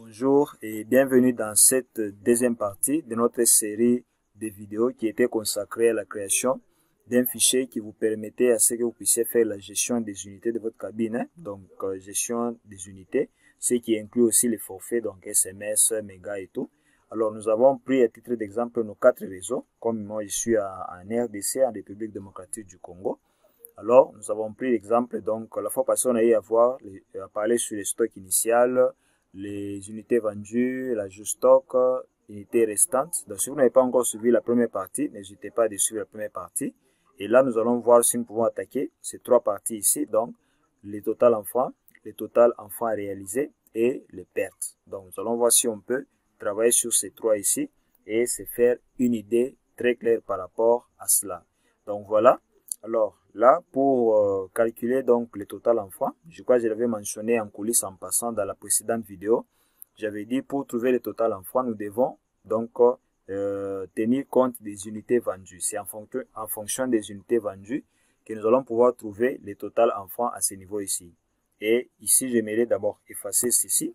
Bonjour et bienvenue dans cette deuxième partie de notre série de vidéos qui était consacrée à la création d'un fichier qui vous permettait à ce que vous puissiez faire la gestion des unités de votre cabine, donc gestion des unités, ce qui inclut aussi les forfaits, donc SMS, mégas et tout. Alors nous avons pris à titre d'exemple nos 4 réseaux, comme moi je suis en RDC, en République démocratique du Congo. Alors nous avons pris l'exemple, donc la fois passée on a eu à parler sur le stock initial, les unités vendues, l'ajout stock, unités restantes. Donc si vous n'avez pas encore suivi la première partie, n'hésitez pas à suivre la première partie. Et là, nous allons voir si nous pouvons attaquer ces 3 parties ici. Donc, les total enfants, les total enfants réalisés et les pertes. Donc, nous allons voir si on peut travailler sur ces 3 ici et se faire une idée très claire par rapport à cela. Donc, voilà. Alors, là, pour calculer donc le total enfants, je crois que je l'avais mentionné en coulisses en passant dans la précédente vidéo. J'avais dit pour trouver le total enfants, nous devons donc tenir compte des unités vendues. C'est en fonction des unités vendues que nous allons pouvoir trouver le total enfants à ce niveau ici. Et ici, j'aimerais d'abord effacer ceci.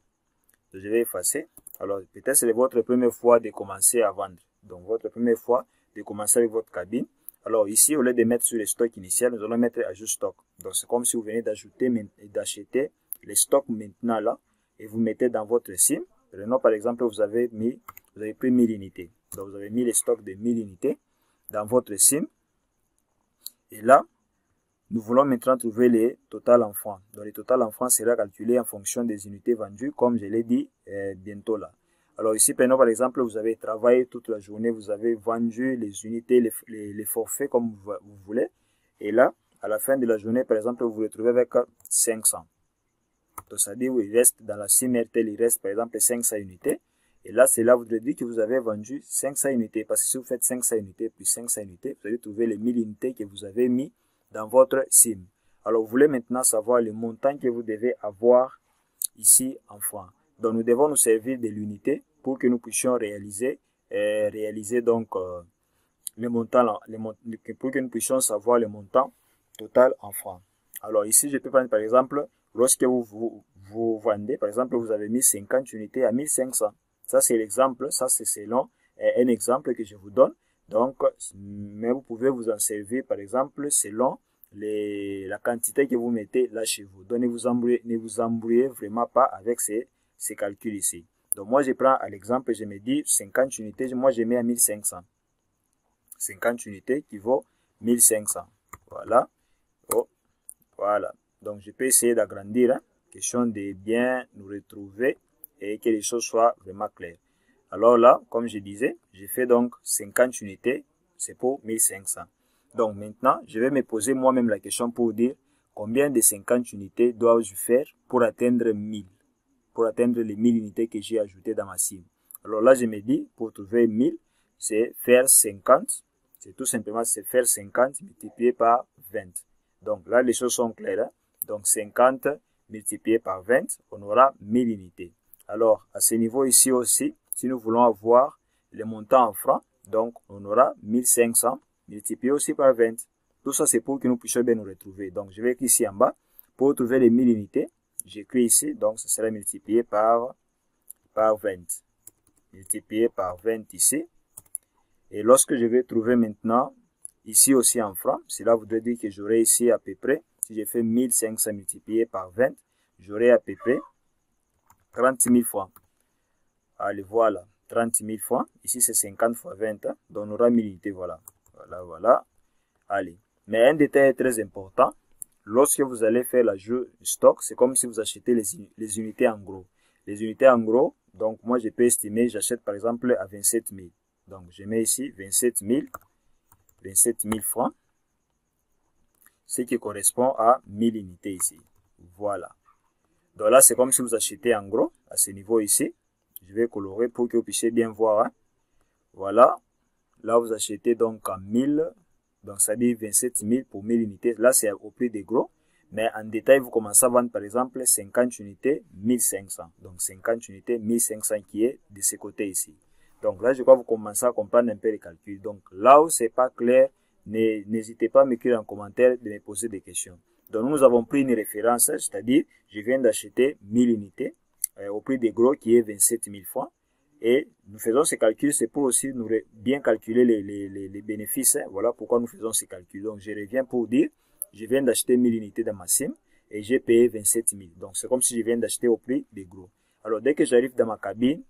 Je vais effacer. Alors, peut-être c'est votre première fois de commencer à vendre. Donc, votre première fois de commencer avec votre cabine. Alors, ici, au lieu de mettre sur le stock initial, nous allons mettre ajout stock. Donc, c'est comme si vous venez d'acheter les stocks maintenant là et vous mettez dans votre SIM. Prenons par exemple, vous avez pris 1000 unités. Donc, vous avez mis les stocks de 1000 unités dans votre SIM. Et là, nous voulons maintenant trouver les total enfants. Donc, le total enfants sera calculé en fonction des unités vendues, comme je l'ai dit bientôt là. Alors ici, prenons par exemple, vous avez travaillé toute la journée, vous avez vendu les unités, les forfaits comme vous voulez. Et là, à la fin de la journée, par exemple, vous vous retrouvez avec 500. Donc, ça dit, il reste dans la SIM RTL, il reste par exemple 500 unités. Et là, c'est là, vous devez dire que vous avez vendu 500 unités. Parce que si vous faites 500 unités plus 500 unités, vous allez trouver les 1000 unités que vous avez mis dans votre SIM. Alors, vous voulez maintenant savoir le montant que vous devez avoir ici en francs. Donc, nous devons nous servir de l'unité pour que nous puissions réaliser donc le montant, pour que nous puissions savoir le montant total en francs. Alors ici, je peux prendre par exemple, lorsque vous vendez, par exemple, vous avez mis 50 unités à 1500. Ça, c'est l'exemple, ça c'est selon un exemple que je vous donne. Donc, mais vous pouvez vous en servir, par exemple, selon la quantité que vous mettez là chez vous. Donc, ne vous embrouillez vraiment pas avec ces calculs ici. Donc, moi, je prends à l'exemple, je me dis 50 unités, moi, je mets à 1500. 50 unités qui vaut 1500. Voilà. Oh, voilà. Donc, je peux essayer d'agrandir. Hein. Question de bien nous retrouver et que les choses soient vraiment claires. Alors là, comme je disais, j'ai fait donc 50 unités, c'est pour 1500. Donc maintenant, je vais me poser moi-même la question pour dire combien de 50 unités dois-je faire pour atteindre 1000, pour atteindre les 1000 unités que j'ai ajoutées dans ma SIM. Alors là, je me dis, pour trouver 1000, c'est faire 50, c'est tout simplement faire 50 multiplié par 20. Donc là, les choses sont claires. Hein? Donc 50 multiplié par 20, on aura 1000 unités. Alors, à ce niveau ici aussi, si nous voulons avoir le montant en francs, donc on aura 1500 multiplié aussi par 20. Tout ça, c'est pour que nous puissions bien nous retrouver. Donc, je vais écrire ici en bas. Pour trouver les 1000 unités, j'écris ici, donc ce sera multiplié par 20. Multiplié par 20 ici. Et lorsque je vais trouver maintenant, ici aussi en francs, cela voudrait dire que j'aurai ici à peu près, si j'ai fait 1500 multiplié par 20, j'aurai à peu près 30 000 francs. Allez, voilà, 30 000 francs. Ici, c'est 50 fois 20. Hein, donc, on aura 1000 unités, voilà. Voilà. Allez. Mais un détail très important. Lorsque vous allez faire l'ajout stock, c'est comme si vous achetez les unités en gros. Les unités en gros, donc moi, je peux estimer, j'achète par exemple à 27 000. Donc, je mets ici 27 000 francs. Ce qui correspond à 1000 unités ici. Voilà. Donc là, c'est comme si vous achetez en gros, à ce niveau ici. Je vais colorer pour que vous puissiez bien voir. Hein. Voilà. Là, vous achetez donc à 1000. Donc, ça dit 27 000 pour 1000 unités. Là, c'est au prix des gros. Mais en détail, vous commencez à vendre, par exemple, 50 unités, 1500. Donc, 50 unités, 1500 qui est de ce côté ici. Donc, là, je crois que vous commencez à comprendre un peu les calculs. Donc, là où c'est pas clair, n'hésitez pas à m'écrire en commentaire de me poser des questions. Donc, nous avons pris une référence, c'est-à-dire, je viens d'acheter 1000 unités au prix des gros qui est 27 000 francs. Et nous faisons ces calculs, c'est pour aussi nous bien calculer les bénéfices. Hein. Voilà pourquoi nous faisons ces calculs. Donc, je reviens pour dire, je viens d'acheter 1000 unités dans ma sim et j'ai payé 27 000. Donc, c'est comme si je viens d'acheter au prix des gros. Alors, dès que j'arrive dans ma cabine,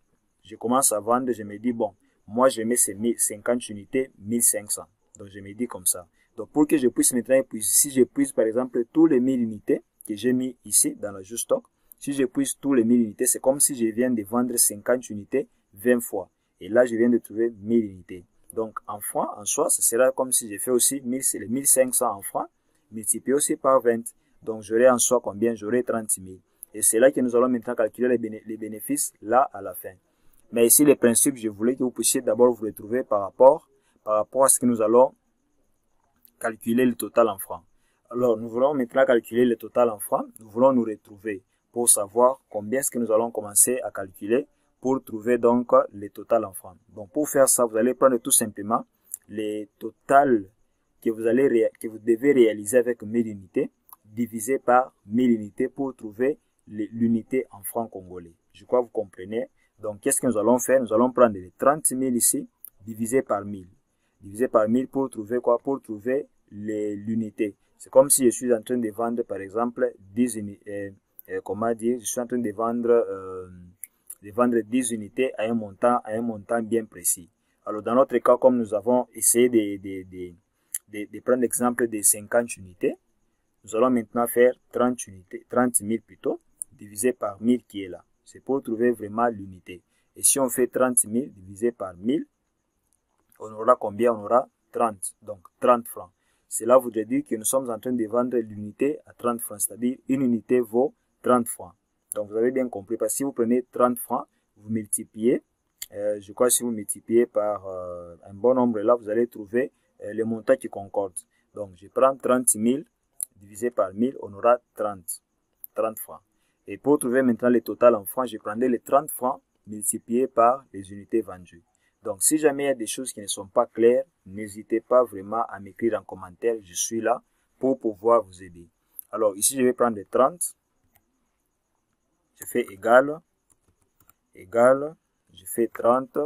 je commence à vendre, je me dis, bon, moi, je mets ces 50 unités, 1500. Donc, je me dis comme ça. Donc, pour que je puisse maintenant épuiser, si j'épuise, par exemple, tous les 1000 unités que j'ai mis ici dans le jeu stock, si j'épuise tous les 1000 unités, c'est comme si je viens de vendre 50 unités 20 fois. Et là, je viens de trouver 1000 unités. Donc, en francs, en soi, ce sera comme si j'ai fait aussi les 1500 en francs, multiplié aussi par 20. Donc, j'aurai en soi combien? J'aurai 30 000. Et c'est là que nous allons maintenant calculer les bénéfices, là, à la fin. Mais ici, les principes, je voulais que vous puissiez d'abord vous retrouver par rapport à ce que nous allons calculer le total en francs. Alors, nous voulons maintenant calculer le total en francs. Nous voulons nous retrouver pour savoir combien est-ce que nous allons commencer à calculer pour trouver donc le total en francs. Donc, pour faire ça, vous allez prendre tout simplement les totals que vous devez réaliser avec 1000 unités divisé par 1000 unités pour trouver l'unité en francs congolais. Je crois que vous comprenez. Donc, qu'est-ce que nous allons faire? Nous allons prendre les 30 000 ici divisé par 1000. Divisé par 1000 pour trouver quoi? Pour trouver l'unité. C'est comme si je suis en train de vendre, par exemple, 10 unités. Comment dire? Je suis en train de vendre 10 unités à un montant bien précis. Alors, dans notre cas, comme nous avons essayé de prendre l'exemple des 50 unités, nous allons maintenant faire 30 000 plutôt, divisé par 1000 qui est là. C'est pour trouver vraiment l'unité. Et si on fait 30 000 divisé par 1000, on aura combien? On aura 30. Donc, 30 francs. Cela voudrait dire que nous sommes en train de vendre l'unité à 30 francs. C'est-à-dire, une unité vaut 30 francs. Donc, vous avez bien compris. Parce que si vous prenez 30 francs, vous multipliez. Je crois que si vous multipliez par un bon nombre, là, vous allez trouver le montant qui concorde. Donc, je prends 30 000 divisé par 1000, on aura 30 francs. Et pour trouver maintenant le total en francs, je prendrai les 30 francs multipliés par les unités vendues. Donc, si jamais il y a des choses qui ne sont pas claires, n'hésitez pas vraiment à m'écrire en commentaire. Je suis là pour pouvoir vous aider. Alors, ici, je vais prendre les 30. Je fais égal, je fais 30,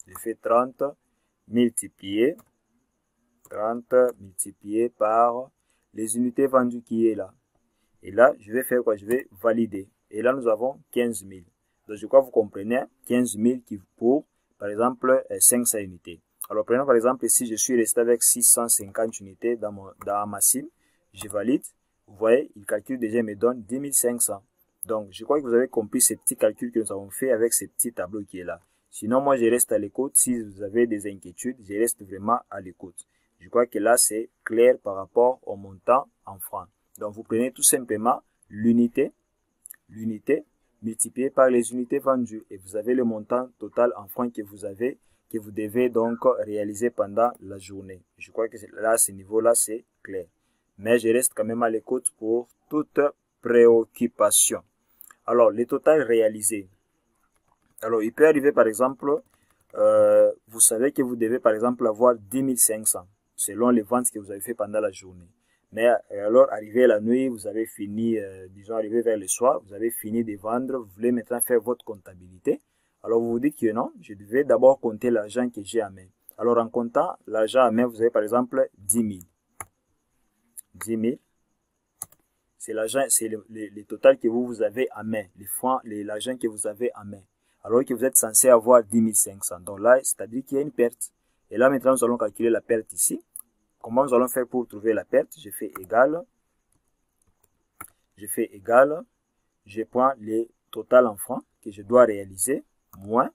je fais 30 multiplié, 30 multiplié par les unités vendues qui est là. Et là, je vais faire quoi? Je vais valider. Et là, nous avons 15 000. Donc, je crois que vous comprenez, 15 000 qui pour, par exemple, 500 unités. Alors, prenons par exemple, ici, je suis resté avec 650 unités dans ma sim. Je valide. Vous voyez, il calcule déjà, il me donne 10 500. Donc, je crois que vous avez compris ces petits calculs que nous avons fait avec ce petit tableau qui est là. Sinon, moi, je reste à l'écoute. Si vous avez des inquiétudes, je reste vraiment à l'écoute. Je crois que là, c'est clair par rapport au montant en francs. Donc, vous prenez tout simplement l'unité multipliée par les unités vendues. Et vous avez le montant total en francs que vous devez donc réaliser pendant la journée. Je crois que là, à ce niveau-là, c'est clair. Mais je reste quand même à l'écoute pour toute préoccupation. Alors, le total réalisé. Alors, il peut arriver, par exemple, vous savez que vous devez, par exemple, avoir 10 500 selon les ventes que vous avez fait pendant la journée. Mais alors, arrivé la nuit, vous avez fini, disons, arrivé vers le soir, vous avez fini de vendre, vous voulez maintenant faire votre comptabilité. Alors, vous vous dites que non, je devais d'abord compter l'argent que j'ai à main. Alors, en comptant l'argent à main, vous avez par exemple 10 000. 10 000. C'est l'argent, c'est le total que vous avez à main, les francs, l'argent que vous avez à main. Alors que vous êtes censé avoir 10 500. Donc là, c'est-à-dire qu'il y a une perte. Et là, maintenant, nous allons calculer la perte ici. Comment nous allons faire pour trouver la perte? Je fais égal. Je prends le total en francs que je dois réaliser, moins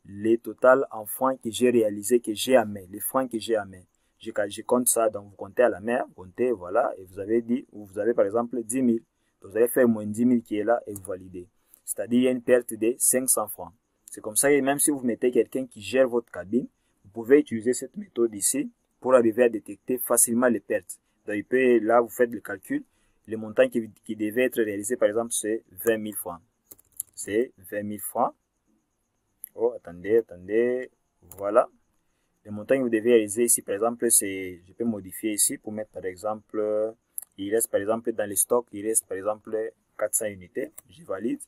les total en francs que j'ai réalisé, que j'ai à main, les francs que j'ai à main. Je compte ça, donc vous comptez à la main, vous comptez, voilà, et vous avez par exemple 10 000. Donc vous allez faire moins 10 000 qui est là et vous validez. C'est-à-dire, il y a une perte de 500 francs. C'est comme ça, et même si vous mettez quelqu'un qui gère votre cabine, vous pouvez utiliser cette méthode ici pour arriver à détecter facilement les pertes. Donc, là, vous faites le calcul. Le montant qui devait être réalisé, par exemple, c'est 20 000 francs. C'est 20 000 francs. Oh, attendez. Voilà. Le montant que vous devez réaliser ici, par exemple, je peux modifier ici pour mettre, par exemple, il reste, par exemple, dans les stocks, il reste, par exemple, 400 unités. Je valide.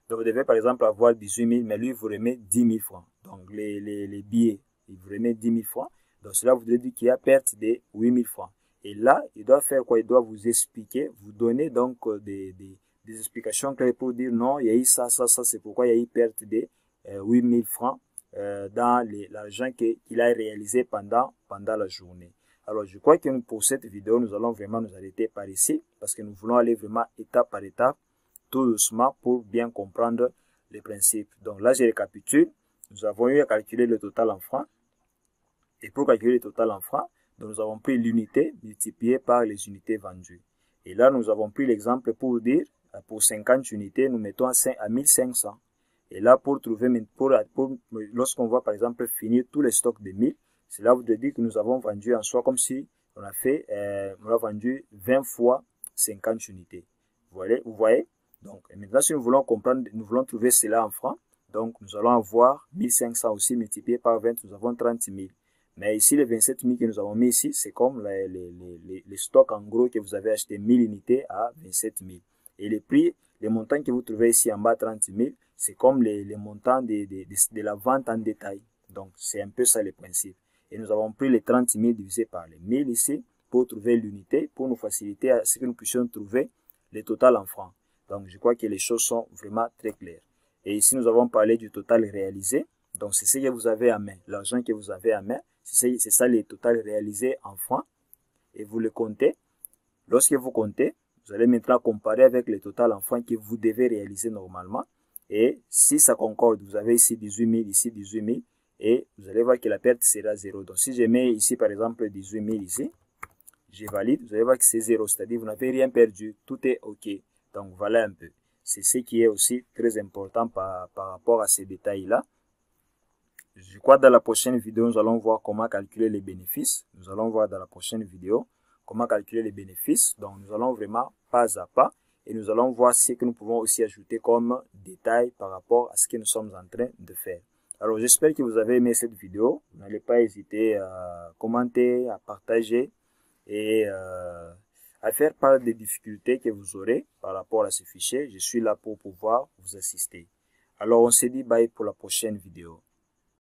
Donc, vous devez par exemple avoir 18 000, mais lui, il vous remet 10 000 francs. Donc, les billets, il vous remet 10 000 francs. Donc, cela voudrait dire qu'il y a perte de 8 000 francs. Et là, il doit faire quoi? Il doit vous expliquer, vous donner donc des explications claires pour dire non, il y a eu ça, c'est pourquoi il y a eu perte de 8 000 francs dans l'argent qu'il a réalisé pendant la journée. Alors, je crois que pour cette vidéo, nous allons vraiment nous arrêter par ici parce que nous voulons aller vraiment étape par étape, tout doucement pour bien comprendre les principes. Donc là, je récapitule. Nous avons eu à calculer le total en francs. Et pour calculer le total en francs, donc nous avons pris l'unité multipliée par les unités vendues. Et là, nous avons pris l'exemple pour dire, pour 50 unités, nous mettons à 1500. Et là, pour trouver, lorsqu'on va par exemple finir tous les stocks de 1000, cela veut dire que nous avons vendu en soi comme si on a vendu 20 fois 50 unités. Vous voyez? Donc, maintenant, si nous voulons comprendre, nous voulons trouver cela en francs, donc nous allons avoir 1500 aussi multiplié par 20, nous avons 30 000. Mais ici, les 27 000 que nous avons mis ici, c'est comme les stocks en gros que vous avez acheté 1000 unités à 27 000. Et les prix, les montants que vous trouvez ici en bas, 30 000, c'est comme les montants de la vente en détail. Donc, c'est un peu ça le principe. Et nous avons pris les 30 000 divisé par les 1000 ici pour trouver l'unité, pour nous faciliter à ce que nous puissions trouver le total en francs. Donc, je crois que les choses sont vraiment très claires. Et ici, nous avons parlé du total réalisé. Donc, c'est ce que vous avez à main, l'argent que vous avez à main. C'est ça le total réalisé en francs. Et vous le comptez. Lorsque vous comptez, vous allez maintenant comparer avec le total en francs que vous devez réaliser normalement. Et si ça concorde, vous avez ici 18 000, ici 18 000. Et vous allez voir que la perte sera 0. Donc, si je mets ici, par exemple, 18 000 ici, je valide, vous allez voir que c'est 0. C'est-à-dire vous n'avez rien perdu. Tout est OK. Donc, voilà un peu. C'est ce qui est aussi très important par rapport à ces détails-là. Je crois que dans la prochaine vidéo, nous allons voir comment calculer les bénéfices. Nous allons voir dans la prochaine vidéo comment calculer les bénéfices. Donc, nous allons vraiment pas à pas. Et nous allons voir ce que nous pouvons aussi ajouter comme détail par rapport à ce que nous sommes en train de faire. Alors, j'espère que vous avez aimé cette vidéo. N'allez pas hésiter à commenter, à partager et à faire part des difficultés que vous aurez par rapport à ce fichier. Je suis là pour pouvoir vous assister. Alors, on se dit bye pour la prochaine vidéo.